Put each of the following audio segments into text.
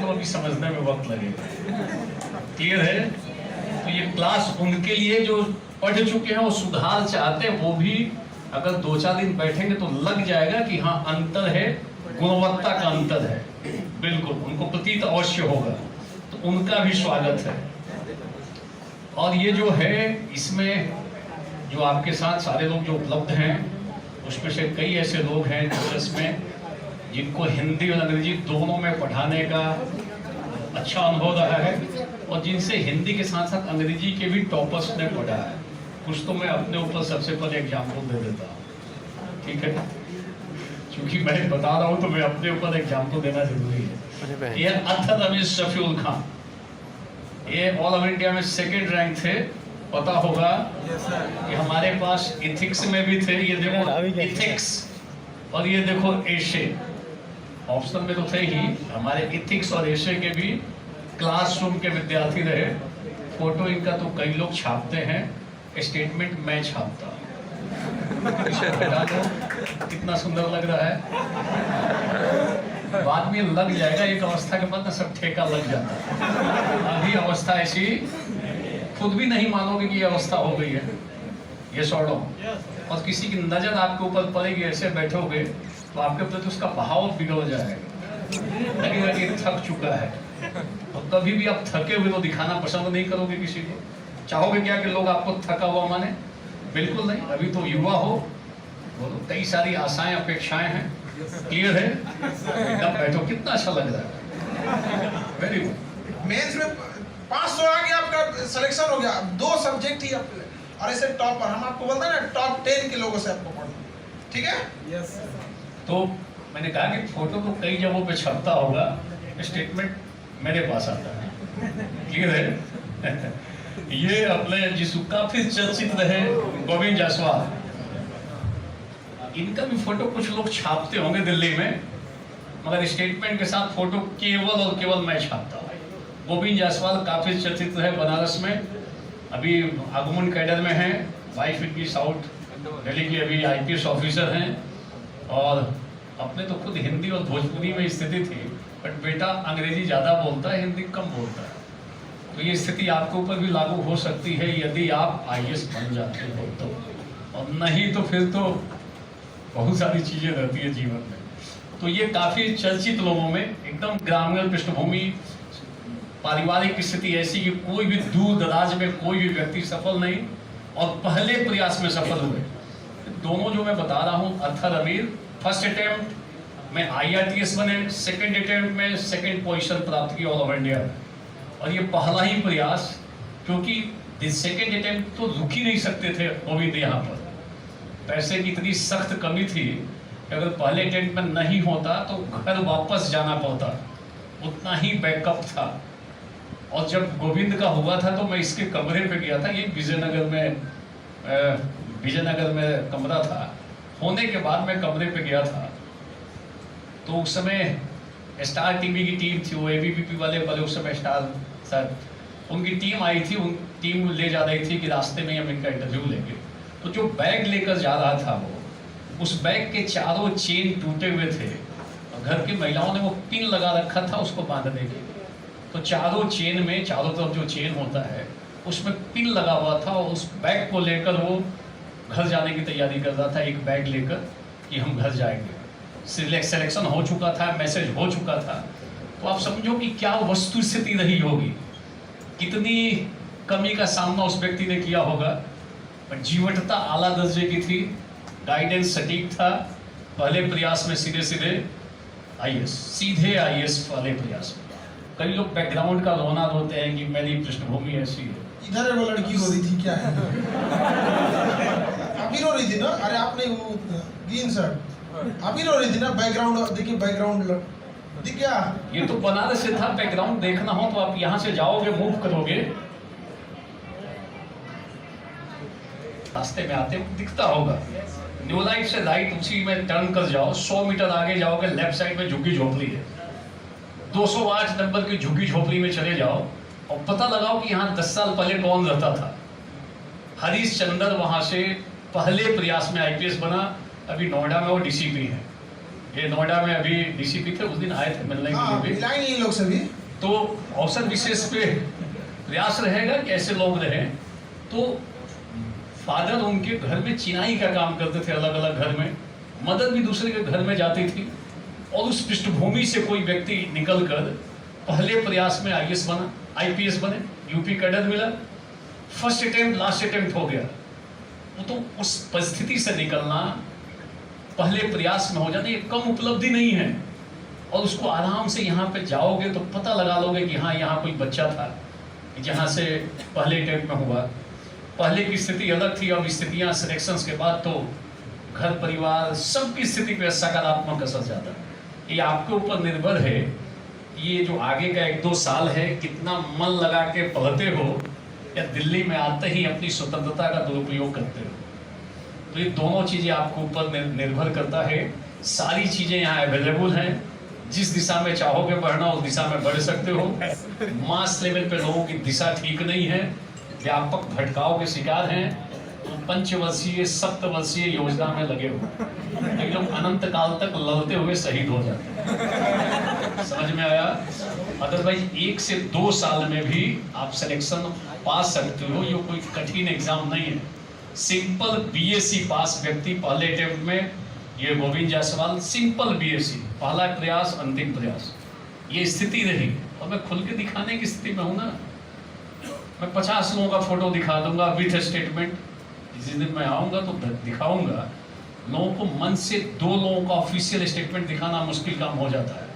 आपको अभी समझने में वक्त लगेगा। क्लियर है? तो ये क्लास उनके लिए जो पढ़ चुके हैं, वो सुधार चाहते हैं, वो भी अगर 2-4 दिन बैठेंगे तो लग जाएगा कि हाँ अंतर है, गुणवत्ता का अंतर है, बिल्कुल उनको प्रतीत अवश्य होगा। तो उनका भी स्वागत है। और ये जो है, इसमें जो आपके साथ सारे लोग जो उपलब्ध हैं, उसमें से कई ऐसे लोग हैं जिसमें जिनको हिंदी और अंग्रेजी दोनों में पढ़ाने का अच्छा अनुभव रहा है, और जिनसे हिंदी के साथ साथ अंग्रेजी के भी टॉपर्स ने पढ़ा है। कुछ तो मैं अपने ऊपर सबसे पहले एग्जाम्पल दे देता हूँ, ठीक है? क्योंकि मैं बता रहा हूँ तो मैं अपने ऊपर एग्जाम्पल देना जरूरी है। ये अथर रमीज शफीउल खान, ये ऑल ओवर इंडिया में 2nd रैंक थे। पता होगा कि हमारे पास इथिक्स में भी थे, ये देखो इथिक्स, और ये देखो एशे, ऑप्शनल में तो थे ही। हमारे इथिक्स और एशे के भी क्लासरूम के विद्यार्थी रहे। फोटो इनका तो कई लोग छापते हैं, स्टेटमेंट मैं छापता हूँ। कितना सुंदर लग रहा है। बाद में लग जाएगा, एक अवस्था के बाद ना सब ठेका लग जाता है। अभी अवस्था ऐसी खुद भी नहीं मानोगे कि ये अवस्था हो गई है, ये सौड़ो। और किसी की नजर आपके ऊपर पड़ेगी, ऐसे बैठोगे तो आपके प्रति उसका भाव बिगड़ जाएगा, लगेगा कि थक चुका है। और कभी भी आप थके हुए तो दिखाना पसंद नहीं करोगे किसी को। चाहोगे क्या कि लोग आपको थका हुआ माने? बिल्कुल नहीं। अभी तो युवा हो, बोलो, कई सारी आशाएं अपेक्षाएं हैं। क्लियर है? एकदम बैठो, कितना अच्छा लग रहा है। Very good. मेंस में 500 आ गया, आपका सिलेक्शन हो गया। 2 सब्जेक्ट ही आपके, और ऐसे टॉपर, हम आपको बोलते हैं ना टॉप 10 के लोगों से आपको पढ़ना, ठीक है? यस। तो मैंने कहा कि फोटो तो कई जगहों पे छपता होगा, स्टेटमेंट मेरे पास आता है। क्लियर है? ये अपने जिसको काफी चर्चित रहे गोविंद जायसवाल, इनका भी फोटो कुछ लोग छापते होंगे दिल्ली में, मगर स्टेटमेंट के साथ फोटो केवल और केवल मैं छापता हूँ। गोविंद जायसवाल काफी चर्चित रहे बनारस में, अभी आगमन कैडर में हैं, वाइफ इनकी साउथ दिल्ली की अभी IPS ऑफिसर हैं, और अपने तो खुद हिंदी और भोजपुरी में स्थिति थी, बट बेटा अंग्रेजी ज़्यादा बोलता है, हिंदी कम बोलता है। तो ये स्थिति आपके ऊपर भी लागू हो सकती है यदि आप IAS बन जाते हो तो, और नहीं तो फिर तो बहुत सारी चीज़ें रहती है जीवन में। तो ये काफ़ी चर्चित लोगों में, एकदम ग्रामीण पृष्ठभूमि, पारिवारिक स्थिति ऐसी कि कोई भी दूर दराज में कोई भी व्यक्ति सफल नहीं, और पहले प्रयास में सफल हुए। दोनों जो मैं बता रहा हूँ, अथर अमीर फर्स्ट अटेम्प्ट में IRTS बने, 2nd अटेम्प्ट में 2nd पोजीशन प्राप्त की ऑल ओवर इंडिया में, और ये पहला ही प्रयास, क्योंकि 2nd अटेम्प्ट तो रुक ही नहीं सकते थे गोविंद। यहाँ पर पैसे की इतनी सख्त कमी थी कि अगर पहले अटेम्प्ट में नहीं होता तो घर वापस जाना पड़ता, उतना ही बैकअप था। और जब गोविंद का हुआ था तो मैं इसके कमरे पे गया था, ये विजयनगर में कमरा था। होने के बाद मैं कमरे पे गया था, तो उस समय स्टार टीवी की टीम थी, वो ABPP वाले उस समय स्टार सर, उनकी टीम आई थी। उन टीम ले जा रही थी कि रास्ते में हम इनका इंटरव्यू लेंगे। तो जो बैग लेकर जा रहा था वो, उस बैग के चारों चेन टूटे हुए थे, और घर की महिलाओं ने वो पिन लगा रखा था उसको बांधने के लिए। तो चारों चेन में, चारों तरफ जो चेन होता है उसमें पिन लगा हुआ था, और उस बैग को लेकर वो घर जाने की तैयारी कर रहा था, एक बैग लेकर कि हम घर जाएंगे। सिलेक्शन हो चुका था, मैसेज हो चुका था। तो आप समझो कि क्या वस्तु स्थिति रही होगी, कितनी कमी का सामना उस व्यक्ति ने किया होगा। पर जीवटता आला दर्जे की थी, गाइडेंस सटीक था। पहले प्रयास में सीधे IAS पहले प्रयास में। कई लोग बैकग्राउंड का रोना रोते हैं कि मेरी पृष्ठभूमि ऐसी है। इधर वो लड़की रो रही थी, क्या है? आप ही रो रही थी ना? अरे आपने वो ग्रीन शर्ट, आप ही रो रही थी ना? बैकग्राउंड देखिए, बैकग्राउंड दिख गया। ये तो बनारस से था। बैकग्राउंड देखना हो तो आप यहाँ से जाओगे, मूव करोगे, रास्ते में आते दिखता होगा। न्यू लाइफ से राइट उसी में टर्न कर जाओ, 100 मीटर आगे जाओगे, लेफ्ट साइड में झुग्गी झोपड़ी है। 208 नंबर की झुग्गी झोपड़ी में चले जाओ और पता लगाओ कि यहाँ 10 साल पहले कौन रहता था। हरीश चंदर वहाँ से पहले प्रयास में IPS बना, अभी नोएडा में वो DCP है। ये नोएडा में अभी डीसीपी थे, उस दिन आए थे मिलने के हाँ, लिए भी। मिलाएंगे इन लोग से भी। तो अवसर विशेष पे प्रयास रहेगा कि ऐसे लोग रहें। तो फादर उनके घर में चिनाई का काम करते थे, अलग अलग घर में। मदर भी दूसरे के घर में जाती थी, और उस पृष्ठभूमि से कोई व्यक्ति निकलकर पहले प्रयास में आईएएस बना, आईपीएस बने, यूपी कैडर मिला, फर्स्ट अटेम्प्ट लास्ट अटेम्प्ट हो गया। वो तो उस परिस्थिति से निकलना, पहले प्रयास में हो जाना, ये कम उपलब्धि नहीं है। और उसको आराम से यहाँ पे जाओगे तो पता लगा लोगे कि हाँ, यहाँ कोई बच्चा था जहाँ से पहले अटेम्प्ट में हुआ। पहले की स्थिति अलग थी, अब स्थितियाँ सिलेक्शंस के बाद तो घर परिवार सबकी स्थिति पे सकारात्मक असर जाता है। ये आपके ऊपर निर्भर है, ये जो आगे का 1-2 साल है, कितना मन लगा के पढ़ते हो या दिल्ली में आते ही अपनी स्वतंत्रता का दुरुपयोग करते हो। तो ये दोनों चीज़ें आपके ऊपर निर्भर करता है। सारी चीज़ें यहाँ अवेलेबल हैं, जिस दिशा में चाहोगे बढ़ना उस दिशा में बढ़ सकते हो। मास लेवल पे लोगों की दिशा ठीक नहीं है, व्यापक भटकाव के शिकार हैं, तो पंचवर्षीय सप्तवर्षीय योजना में लगे हुए एकदम अनंत काल तक लड़ते हुए शहीद हो जाते हैं। समझ में आया? अदरवाइज 1 से 2 साल में भी आप सिलेक्शन पा सकते हो। ये कोई कठिन एग्जाम नहीं है। सिंपल बीएससी पास व्यक्ति पहले अटेम्प्ट में, ये गोविंद जायसवाल सिंपल बीएससी, पहला प्रयास अंतिम प्रयास, ये स्थिति रही। और मैं खुल के दिखाने की स्थिति में हूँ ना। मैं 50 लोगों का फोटो दिखा दूंगा विथ स्टेटमेंट। जिस दिन मैं आऊँगा तो दिखाऊंगा। लोगों को मन से 2 लोगों का ऑफिशियल स्टेटमेंट दिखाना मुश्किल काम हो जाता है,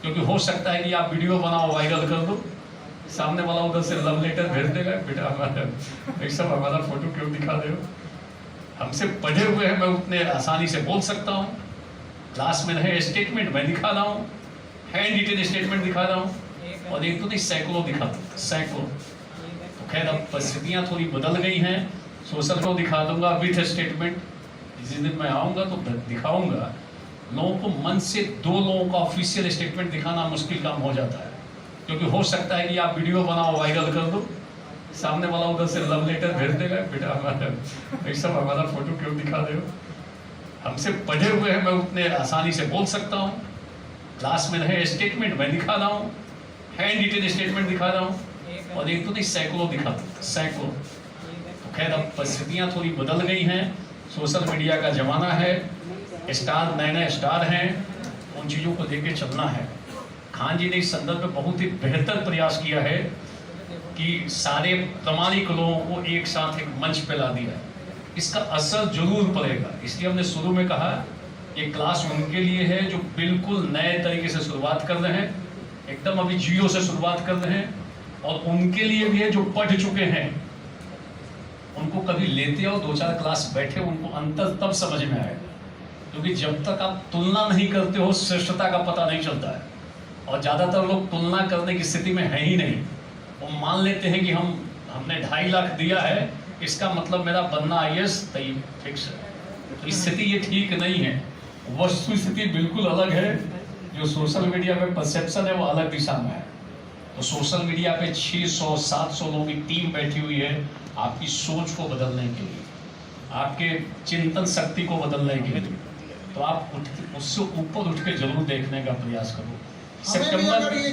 क्योंकि हो सकता है कि आप वीडियो बनाओ, वायरल कर दो, सामने वाला उधर से लव लेटर भेज देगा, बेटा हमारा सब हमारा फोटो क्यों दिखा रहे हो। हमसे पढ़े हुए हैं, मैं उतने आसानी से बोल सकता हूँ। क्लास में रहे स्टेटमेंट मैं दिखा रहा हूँ, हैंड रिटन स्टेटमेंट दिखा रहा हूँ, और एक तो नहीं सैकड़ों दिखा दूँ, सैकड़ों। तो खैर अब परिस्थितियाँ थोड़ी बदल गई हैं। सोशल को दिखा दूंगा विथ स्टेटमेंट। जिस दिन मैं आऊँगा तो दिखाऊंगा। लोगों को मन से 2 लोगों का ऑफिशियल स्टेटमेंट दिखाना मुश्किल काम हो जाता है, क्योंकि हो सकता है कि आप वीडियो बनाओ, वायरल कर दो, सामने वाला उधर से लव लेटर भेज देगा, बेटा हमारा सब हमारा फोटो क्यों दिखा रहे हो। हमसे पढ़े हुए हैं, मैं उतने आसानी से बोल सकता हूँ। क्लास में रहे स्टेटमेंट मैं दिखा रहा हूँ, हैंड रिटन स्टेटमेंट दिखा रहा हूँ, और एक तो नहीं सैकड़ों दिखा दूँ, सैकड़ों। तो खैर अब परिस्थितियाँ थोड़ी बदल गई हैं। सोशल मीडिया का जमाना है, स्टार नए नए स्टार हैं, उन चीज़ों को लेके चलना है। खान जी ने इस संदर्भ में बहुत ही बेहतर प्रयास किया है कि सारे प्रामाणिक लोगों को एक साथ एक मंच पे ला दिया है। इसका असर जरूर पड़ेगा। इसलिए हमने शुरू में कहा ये क्लास उनके लिए है जो बिल्कुल नए तरीके से शुरुआत कर रहे हैं, एकदम अभी जीरो से शुरुआत कर रहे हैं, और उनके लिए भी है जो पढ़ चुके हैं। उनको कभी लेते हो 2-4 क्लास बैठे, उनको अंतर तब समझ में आएगा, क्योंकि जब तक आप तुलना नहीं करते हो श्रेष्ठता का पता नहीं चलता है। और ज़्यादातर लोग तुलना करने की स्थिति में है ही नहीं। वो मान लेते हैं कि हमने 2.5 लाख दिया है, इसका मतलब मेरा बनना आईएएस तय फिक्स है। तो स्थिति ये ठीक नहीं है। वस्तु स्थिति बिल्कुल अलग है। जो सोशल मीडिया पे परसेप्शन है वो अलग दिशा में है। तो सोशल मीडिया पे 600-700 लोगों की टीम बैठी हुई है आपकी सोच को बदलने के लिए, आपके चिंतन शक्ति को बदलने के लिए। तो आप उससे ऊपर उठ के जरूर देखने का प्रयास करो। हमें भी अगर ये